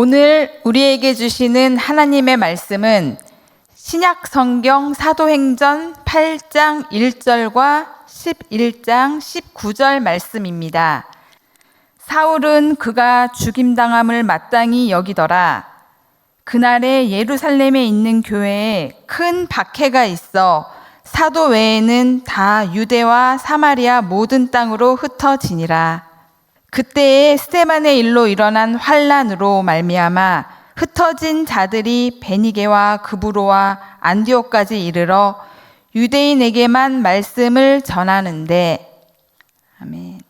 오늘 우리에게 주시는 하나님의 말씀은 신약 성경 사도행전 8장 1절과 11장 19절 말씀입니다. 사울은 그가 죽임당함을 마땅히 여기더라. 그날에 예루살렘에 있는 교회에 큰 박해가 있어 사도 외에는 다 유대와 사마리아 모든 땅으로 흩어지니라. 그때에 스데반의 일로 일어난 환란으로 말미암아 흩어진 자들이 베니게와 그브로와 안디옥까지 이르러 유대인에게만 말씀을 전하는데. 아멘.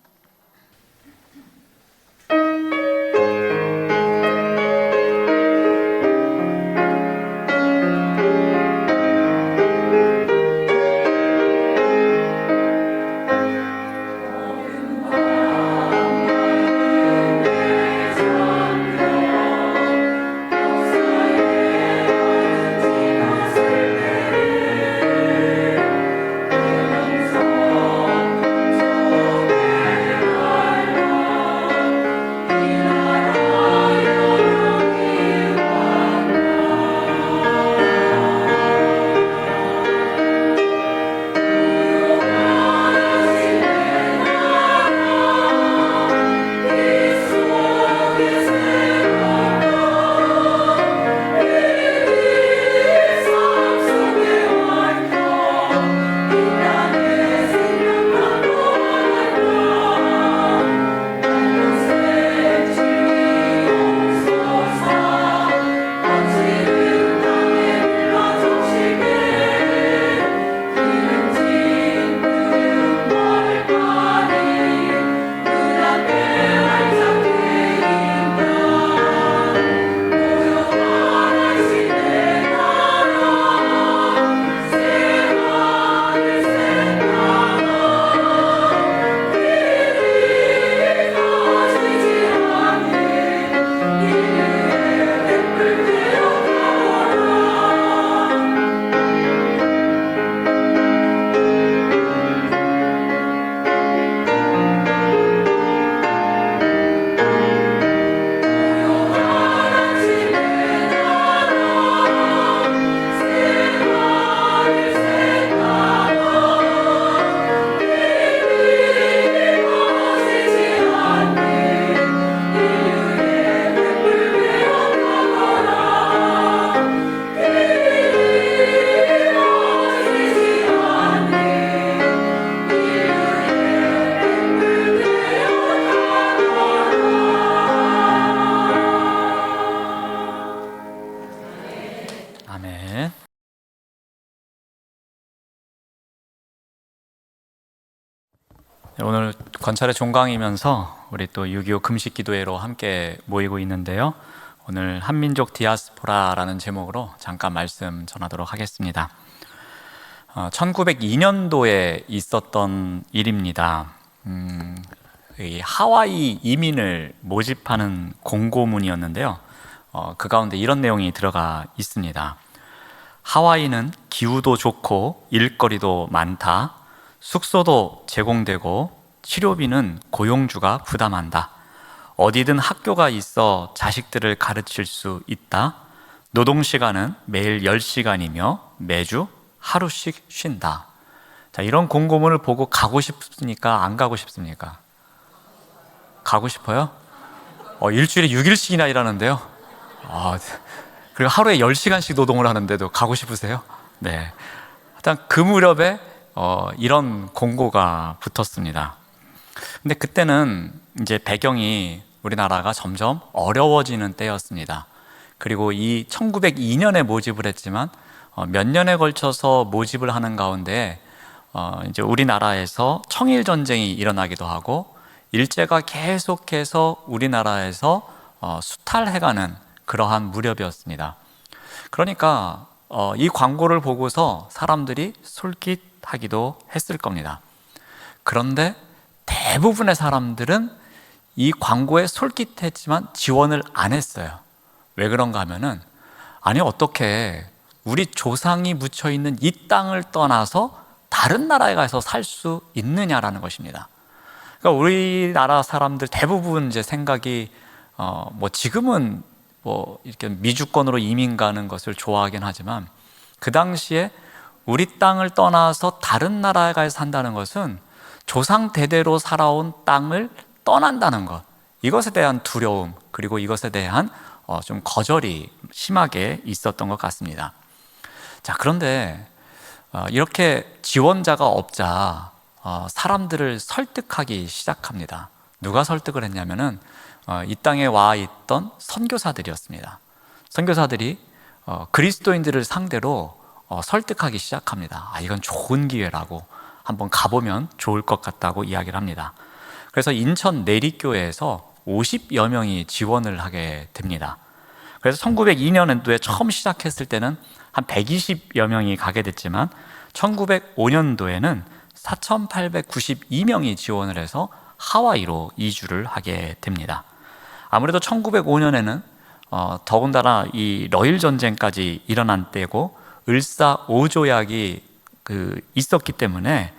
아멘. 오늘 건찰의 종강이면서 우리 또 6.25 금식 기도회로 함께 모이고 있는데요. 오늘 한민족 디아스포라라는 제목으로 잠깐 말씀 전하도록 하겠습니다. 1902년도에 있었던 일입니다. 이 하와이 이민을 모집하는 공고문이었는데요. 그 가운데 이런 내용이 들어가 있습니다. 하와이는 기후도 좋고 일거리도 많다. 숙소도 제공되고 치료비는 고용주가 부담한다. 어디든 학교가 있어 자식들을 가르칠 수 있다. 노동시간은 매일 10시간이며 매주 하루씩 쉰다. 자, 이런 공고문을 보고 가고 싶습니까? 안 가고 싶습니까? 가고 싶어요? 일주일에 6일씩이나 일하는데요. 그리고 하루에 10시간씩 노동을 하는데도 가고 싶으세요? 네. 일단 그 무렵에 이런 공고가 붙었습니다. 근데 그때는 이제 배경이 우리나라가 점점 어려워지는 때였습니다. 그리고 이 1902년에 모집을 했지만 몇 년에 걸쳐서 모집을 하는 가운데 이제 우리나라에서 청일 전쟁이 일어나기도 하고 일제가 계속해서 우리나라에서 수탈해가는 그러한 무렵이었습니다. 그러니까 이 광고를 보고서 사람들이 솔깃하기도 했을 겁니다. 그런데 대부분의 사람들은 이 광고에 솔깃했지만 지원을 안 했어요. 왜 그런가 하면은, 아니 어떻게 우리 조상이 묻혀 있는 이 땅을 떠나서 다른 나라에 가서 살 수 있느냐라는 것입니다. 그러니까 우리나라 사람들 대부분 이제 생각이 지금은 뭐 이렇게 미주권으로 이민 가는 것을 좋아하긴 하지만 그 당시에 우리 땅을 떠나서 다른 나라에 가서 산다는 것은 조상 대대로 살아온 땅을 떠난다는 것, 이것에 대한 두려움, 그리고 이것에 대한 좀 거절이 심하게 있었던 것 같습니다. 자, 그런데 이렇게 지원자가 없자 사람들을 설득하기 시작합니다. 누가 설득을 했냐면은 이 땅에 와 있던 선교사들이었습니다. 선교사들이 그리스도인들을 상대로 설득하기 시작합니다. 이건 좋은 기회라고, 한번 가보면 좋을 것 같다고 이야기를 합니다. 그래서 인천 내리교회에서 50여 명이 지원을 하게 됩니다. 그래서 1902년도에 처음 시작했을 때는 한 120여 명이 가게 됐지만 1905년도에는 4,892명이 지원을 해서 하와이로 이주를 하게 됩니다. 아무래도 1905년에는 더군다나 이 러일 전쟁까지 일어난 때고 을사오조약이 있었기 때문에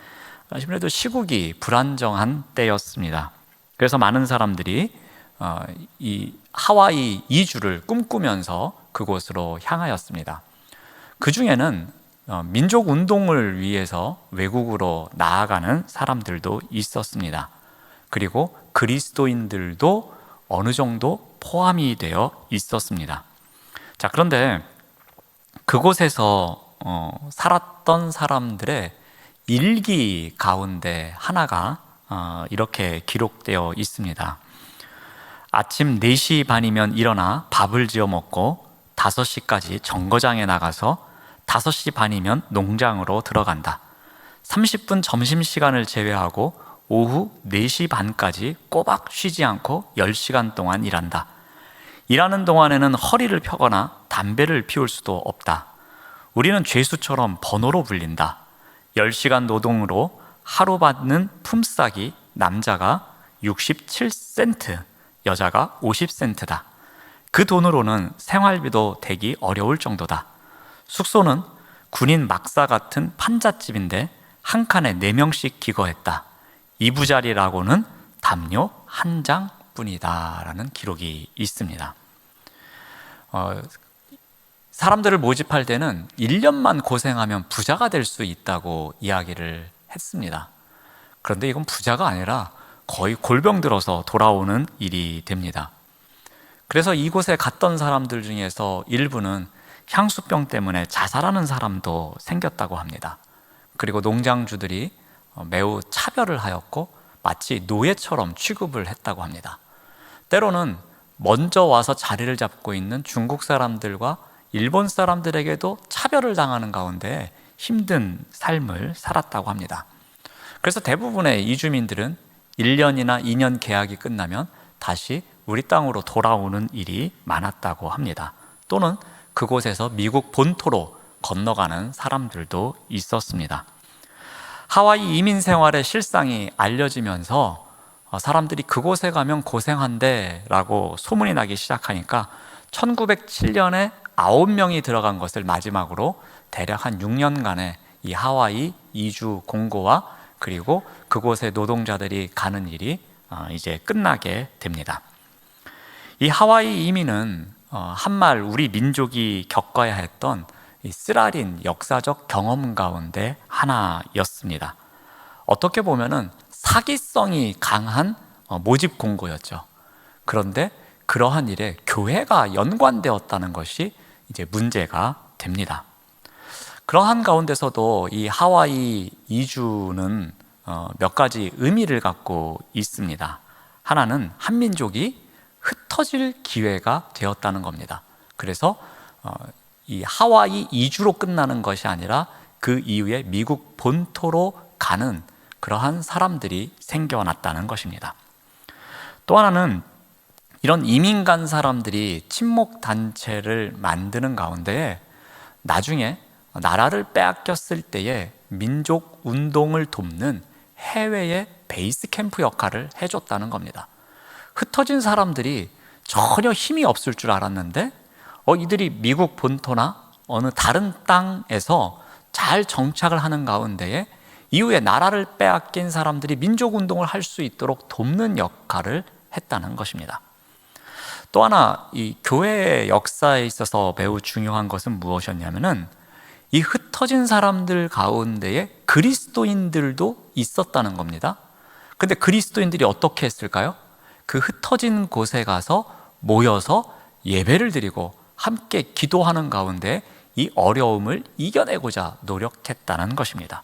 아무래도 시국이 불안정한 때였습니다. 그래서 많은 사람들이 이 하와이 이주를 꿈꾸면서 그곳으로 향하였습니다. 그 중에는 민족 운동을 위해서 외국으로 나아가는 사람들도 있었습니다. 그리고 그리스도인들도 어느 정도 포함이 되어 있었습니다. 자, 그런데 그곳에서 살았던 사람들의 일기 가운데 하나가 이렇게 기록되어 있습니다. 아침 4시 반이면 일어나 밥을 지어 먹고 5시까지 정거장에 나가서 5시 반이면 농장으로 들어간다. 30분 점심시간을 제외하고 오후 4시 반까지 꼬박 쉬지 않고 10시간 동안 일한다. 일하는 동안에는 허리를 펴거나 담배를 피울 수도 없다. 우리는 죄수처럼 번호로 불린다. 10시간 노동으로 하루 받는 품삯이 남자가 67센트, 여자가 50센트다. 그 돈으로는 생활비도 대기 어려울 정도다. 숙소는 군인 막사 같은 판잣집인데 한 칸에 4명씩 기거했다. 이부자리라고는 담요 한 장뿐이다 라는 기록이 있습니다. 사람들을 모집할 때는 1년만 고생하면 부자가 될 수 있다고 이야기를 했습니다. 그런데 이건 부자가 아니라 거의 골병 들어서 돌아오는 일이 됩니다. 그래서 이곳에 갔던 사람들 중에서 일부는 향수병 때문에 자살하는 사람도 생겼다고 합니다. 그리고 농장주들이 매우 차별을 하였고 마치 노예처럼 취급을 했다고 합니다. 때로는 먼저 와서 자리를 잡고 있는 중국 사람들과 일본 사람들에게도 차별을 당하는 가운데 힘든 삶을 살았다고 합니다. 그래서 대부분의 이주민들은 1년이나 2년 계약이 끝나면 다시 우리 땅으로 돌아오는 일이 많았다고 합니다. 또는 그곳에서 미국 본토로 건너가는 사람들도 있었습니다. 하와이 이민 생활의 실상이 알려지면서 사람들이 그곳에 가면 고생한대 라고 소문이 나기 시작하니까 1907년에 9명이 들어간 것을 마지막으로 대략 한 6년간의 이 하와이 이주 공고와 그리고 그곳에 노동자들이 가는 일이 이제 끝나게 됩니다. 이 하와이 이민은 한말 우리 민족이 겪어야 했던 이 쓰라린 역사적 경험 가운데 하나였습니다. 어떻게 보면은 사기성이 강한 모집 공고였죠. 그런데 그러한 일에 교회가 연관되었다는 것이 이제 문제가 됩니다. 그러한 가운데서도 이 하와이 이주는 몇 가지 의미를 갖고 있습니다. 하나는 한민족이 흩어질 기회가 되었다는 겁니다. 그래서 이 하와이 이주로 끝나는 것이 아니라 그 이후에 미국 본토로 가는 그러한 사람들이 생겨났다는 것입니다. 또 하나는 이런 이민 간 사람들이 친목단체를 만드는 가운데 나중에 나라를 빼앗겼을 때에 민족 운동을 돕는 해외의 베이스 캠프 역할을 해줬다는 겁니다. 흩어진 사람들이 전혀 힘이 없을 줄 알았는데 이들이 미국 본토나 어느 다른 땅에서 잘 정착을 하는 가운데에 이후에 나라를 빼앗긴 사람들이 민족 운동을 할 수 있도록 돕는 역할을 했다는 것입니다. 또 하나 이 교회의 역사에 있어서 매우 중요한 것은 무엇이었냐면은 이 흩어진 사람들 가운데에 그리스도인들도 있었다는 겁니다. 근데 그리스도인들이 어떻게 했을까요? 그 흩어진 곳에 가서 모여서 예배를 드리고 함께 기도하는 가운데 이 어려움을 이겨내고자 노력했다는 것입니다.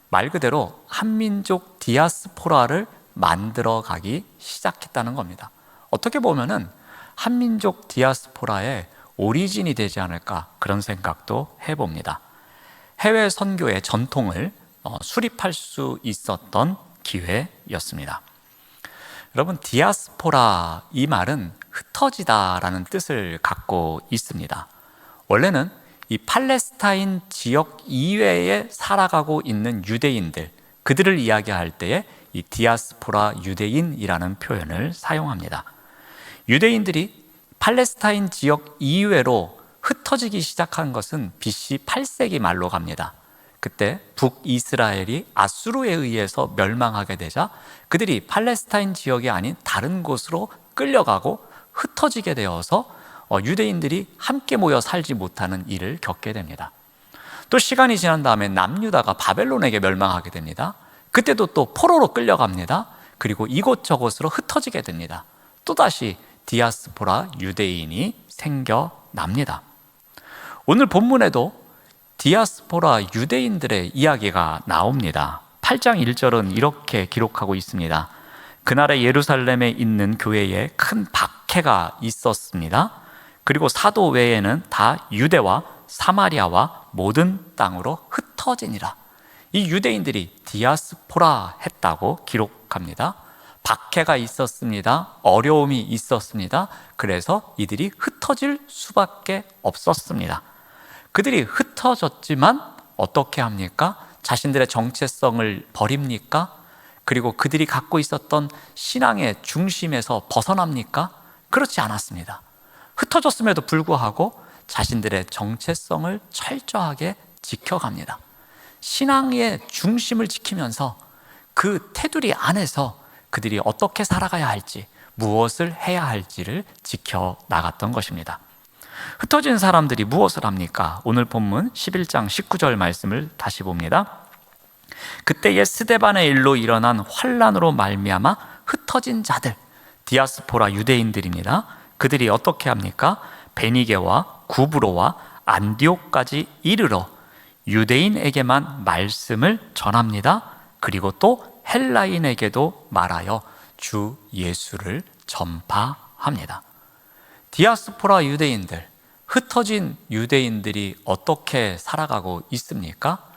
말 그대로 한민족 디아스포라를 만들어가기 시작했다는 겁니다. 어떻게 보면은 한민족 디아스포라의 오리진이 되지 않을까 그런 생각도 해봅니다. 해외 선교의 전통을 수립할 수 있었던 기회였습니다. 여러분, 디아스포라 이 말은 흩어지다라는 뜻을 갖고 있습니다. 원래는 이 팔레스타인 지역 이외에 살아가고 있는 유대인들, 그들을 이야기할 때에 이 디아스포라 유대인이라는 표현을 사용합니다. 유대인들이 팔레스타인 지역 이외로 흩어지기 시작한 것은 BC 8세기 말로 갑니다. 그때 북이스라엘이 아수르에 의해서 멸망하게 되자 그들이 팔레스타인 지역이 아닌 다른 곳으로 끌려가고 흩어지게 되어서 유대인들이 함께 모여 살지 못하는 일을 겪게 됩니다. 또 시간이 지난 다음에 남유다가 바벨론에게 멸망하게 됩니다. 그때도 또 포로로 끌려갑니다. 그리고 이곳저곳으로 흩어지게 됩니다. 또다시 디아스포라 유대인이 생겨납니다. 오늘 본문에도 디아스포라 유대인들의 이야기가 나옵니다. 8장 1절은 이렇게 기록하고 있습니다. 그날에 예루살렘에 있는 교회에 큰 박해가 있었습니다. 그리고 사도 외에는 다 유대와 사마리아와 모든 땅으로 흩어지니라. 이 유대인들이 디아스포라 했다고 기록합니다. 박해가 있었습니다. 어려움이 있었습니다. 그래서 이들이 흩어질 수밖에 없었습니다. 그들이 흩어졌지만 어떻게 합니까? 자신들의 정체성을 버립니까? 그리고 그들이 갖고 있었던 신앙의 중심에서 벗어납니까? 그렇지 않았습니다. 흩어졌음에도 불구하고 자신들의 정체성을 철저하게 지켜갑니다. 신앙의 중심을 지키면서 그 테두리 안에서 그들이 어떻게 살아가야 할지, 무엇을 해야 할지를 지켜나갔던 것입니다. 흩어진 사람들이 무엇을 합니까? 오늘 본문 11장 19절 말씀을 다시 봅니다. 그때의 스데반의 일로 일어난 환난으로 말미암아 흩어진 자들, 디아스포라 유대인들입니다. 그들이 어떻게 합니까? 베니게와 구브로와 안디옥까지 이르러 유대인에게만 말씀을 전합니다. 그리고 또 헬라인에게도 말하여 주 예수를 전파합니다. 디아스포라 유대인들, 흩어진 유대인들이 어떻게 살아가고 있습니까?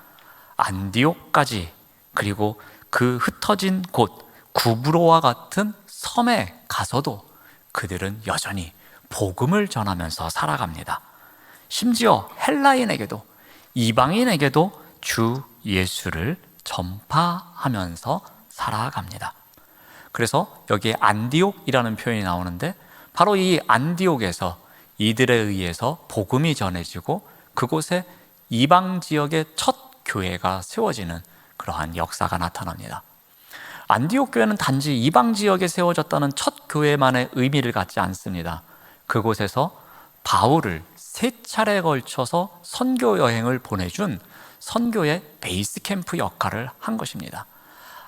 안디옥까지, 그리고 그 흩어진 곳 구브로와 같은 섬에 가서도 그들은 여전히 복음을 전하면서 살아갑니다. 심지어 헬라인에게도, 이방인에게도 주 예수를 전파하면서 살아갑니다. 그래서 여기에 안디옥이라는 표현이 나오는데 바로 이 안디옥에서 이들에 의해서 복음이 전해지고 그곳에 이방 지역의 첫 교회가 세워지는 그러한 역사가 나타납니다. 안디옥 교회는 단지 이방 지역에 세워졌다는 첫 교회만의 의미를 갖지 않습니다. 그곳에서 바울을 3차례에 걸쳐서 선교 여행을 보내준 선교의 베이스 캠프 역할을 한 것입니다.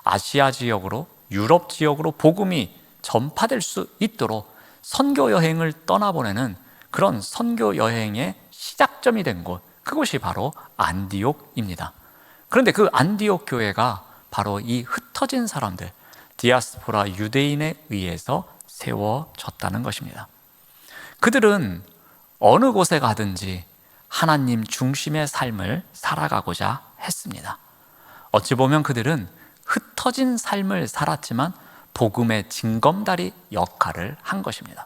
아시아 지역으로, 유럽 지역으로 복음이 전파될 수 있도록 선교 여행을 떠나보내는 그런 선교 여행의 시작점이 된 곳, 그것이 바로 안디옥입니다. 그런데 그 안디옥 교회가 바로 이 흩어진 사람들, 디아스포라 유대인에 의해서 세워졌다는 것입니다. 그들은 어느 곳에 가든지 하나님 중심의 삶을 살아가고자 했습니다. 어찌 보면 그들은 흩어진 삶을 살았지만 복음의 징검다리 역할을 한 것입니다.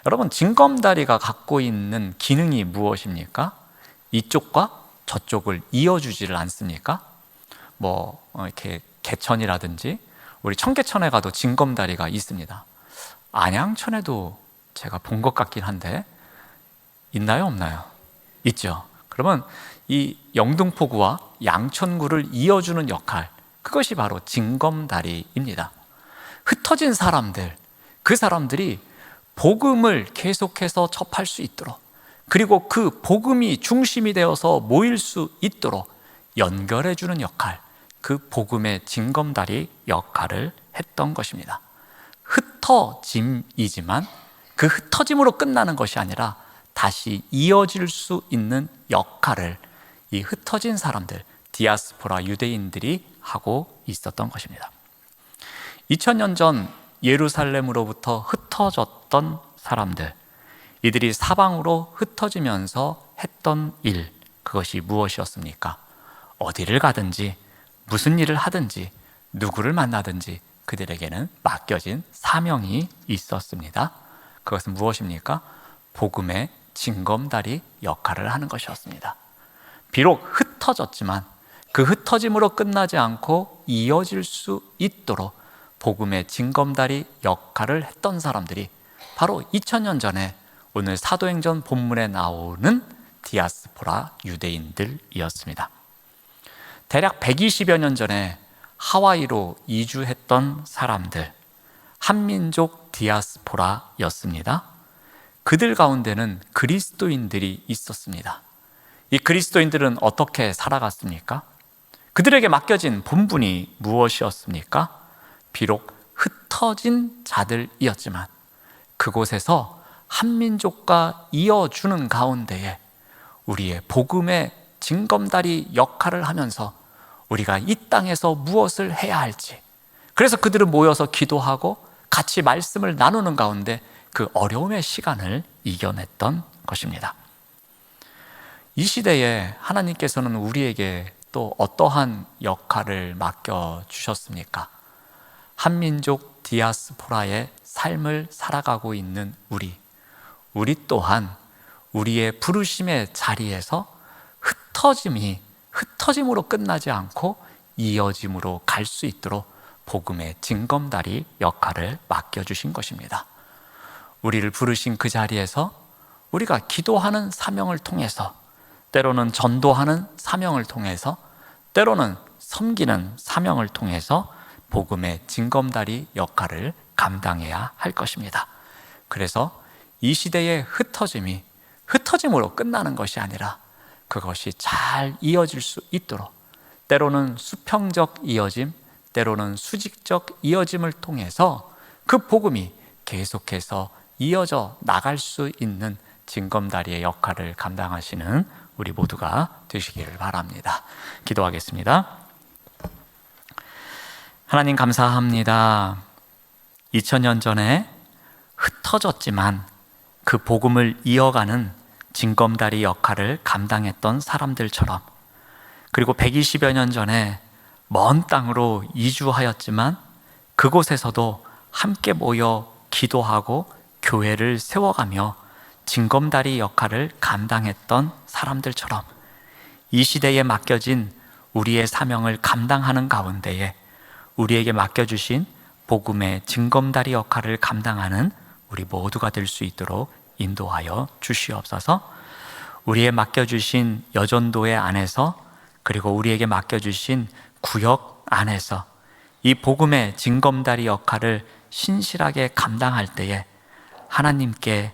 여러분, 징검다리가 갖고 있는 기능이 무엇입니까? 이쪽과 저쪽을 이어주지를 않습니까? 이렇게 개천이라든지 우리 청계천에 가도 징검다리가 있습니다. 안양천에도 제가 본 것 같긴 한데 있나요, 없나요? 있죠. 그러면 이 영등포구와 양천구를 이어주는 역할, 그것이 바로 징검다리입니다. 흩어진 사람들, 그 사람들이 복음을 계속해서 접할 수 있도록, 그리고 그 복음이 중심이 되어서 모일 수 있도록 연결해주는 역할, 그 복음의 징검다리 역할을 했던 것입니다. 흩어짐이지만 그 흩어짐으로 끝나는 것이 아니라 다시 이어질 수 있는 역할을 이 흩어진 사람들, 디아스포라 유대인들이 하고 있었던 것입니다. 2000년 전 예루살렘으로부터 흩어졌던 사람들, 이들이 사방으로 흩어지면서 했던 일, 그것이 무엇이었습니까? 어디를 가든지 무슨 일을 하든지 누구를 만나든지 그들에게는 맡겨진 사명이 있었습니다. 그것은 무엇입니까? 복음의 징검다리 역할을 하는 것이었습니다. 비록 흩어졌지만 그 흩어짐으로 끝나지 않고 이어질 수 있도록 복음의 징검다리 역할을 했던 사람들이 바로 2000년 전에 오늘 사도행전 본문에 나오는 디아스포라 유대인들이었습니다. 대략 120여 년 전에 하와이로 이주했던 사람들, 한민족 디아스포라였습니다. 그들 가운데는 그리스도인들이 있었습니다. 이 그리스도인들은 어떻게 살아갔습니까? 그들에게 맡겨진 본분이 무엇이었습니까? 비록 흩어진 자들이었지만 그곳에서 한민족과 이어주는 가운데에 우리의 복음의 징검다리 역할을 하면서 우리가 이 땅에서 무엇을 해야 할지, 그래서 그들은 모여서 기도하고 같이 말씀을 나누는 가운데 그 어려움의 시간을 이겨냈던 것입니다. 이 시대에 하나님께서는 우리에게 또 어떠한 역할을 맡겨주셨습니까? 한민족 디아스포라의 삶을 살아가고 있는 우리 또한 우리의 부르심의 자리에서 흩어짐으로 끝나지 않고 이어짐으로 갈 수 있도록 복음의 징검다리 역할을 맡겨주신 것입니다. 우리를 부르신 그 자리에서 우리가 기도하는 사명을 통해서, 때로는 전도하는 사명을 통해서, 때로는 섬기는 사명을 통해서 복음의 징검다리 역할을 감당해야 할 것입니다. 그래서 이 시대의 흩어짐으로 끝나는 것이 아니라 그것이 잘 이어질 수 있도록, 때로는 수평적 이어짐, 때로는 수직적 이어짐을 통해서 그 복음이 계속해서 이어져 나갈 수 있는 징검다리의 역할을 감당하시는 우리 모두가 되시기를 바랍니다. 기도하겠습니다. 하나님 감사합니다. 2000년 전에 흩어졌지만 그 복음을 이어가는 징검다리 역할을 감당했던 사람들처럼, 그리고 120여 년 전에 먼 땅으로 이주하였지만 그곳에서도 함께 모여 기도하고 교회를 세워가며 징검다리 역할을 감당했던 사람들처럼 이 시대에 맡겨진 우리의 사명을 감당하는 가운데에 우리에게 맡겨주신 복음의 징검다리 역할을 감당하는 우리 모두가 될 수 있도록 인도하여 주시옵소서. 우리의 맡겨주신 여전도회 안에서, 그리고 우리에게 맡겨주신 구역 안에서 이 복음의 징검다리 역할을 신실하게 감당할 때에 하나님께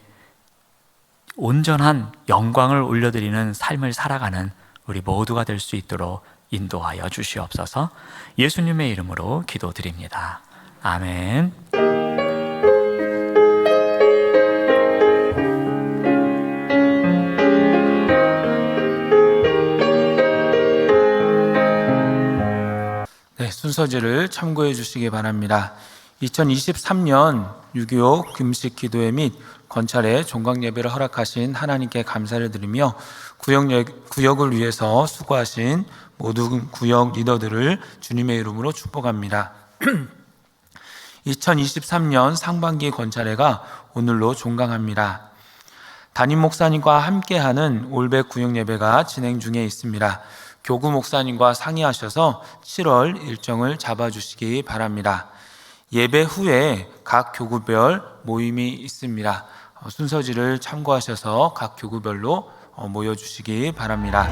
온전한 영광을 올려드리는 삶을 살아가는 우리 모두가 될 수 있도록 인도하여 주시옵소서. 예수님의 이름으로 기도드립니다. 아멘. 네, 순서지를 참고해 주시기 바랍니다. 2023년 6.25 금식 기도회 및 건찰의 종강 예배를 허락하신 하나님께 감사를 드리며 구역을 위해서 수고하신 모든 구역 리더들을 주님의 이름으로 축복합니다. 2023년 상반기 건찰회가 오늘로 종강합니다. 담임 목사님과 함께하는 올백 구역 예배가 진행 중에 있습니다. 교구 목사님과 상의하셔서 7월 일정을 잡아주시기 바랍니다. 예배 후에 각 교구별 모임이 있습니다. 순서지를 참고하셔서 각 교구별로 모여주시기 바랍니다.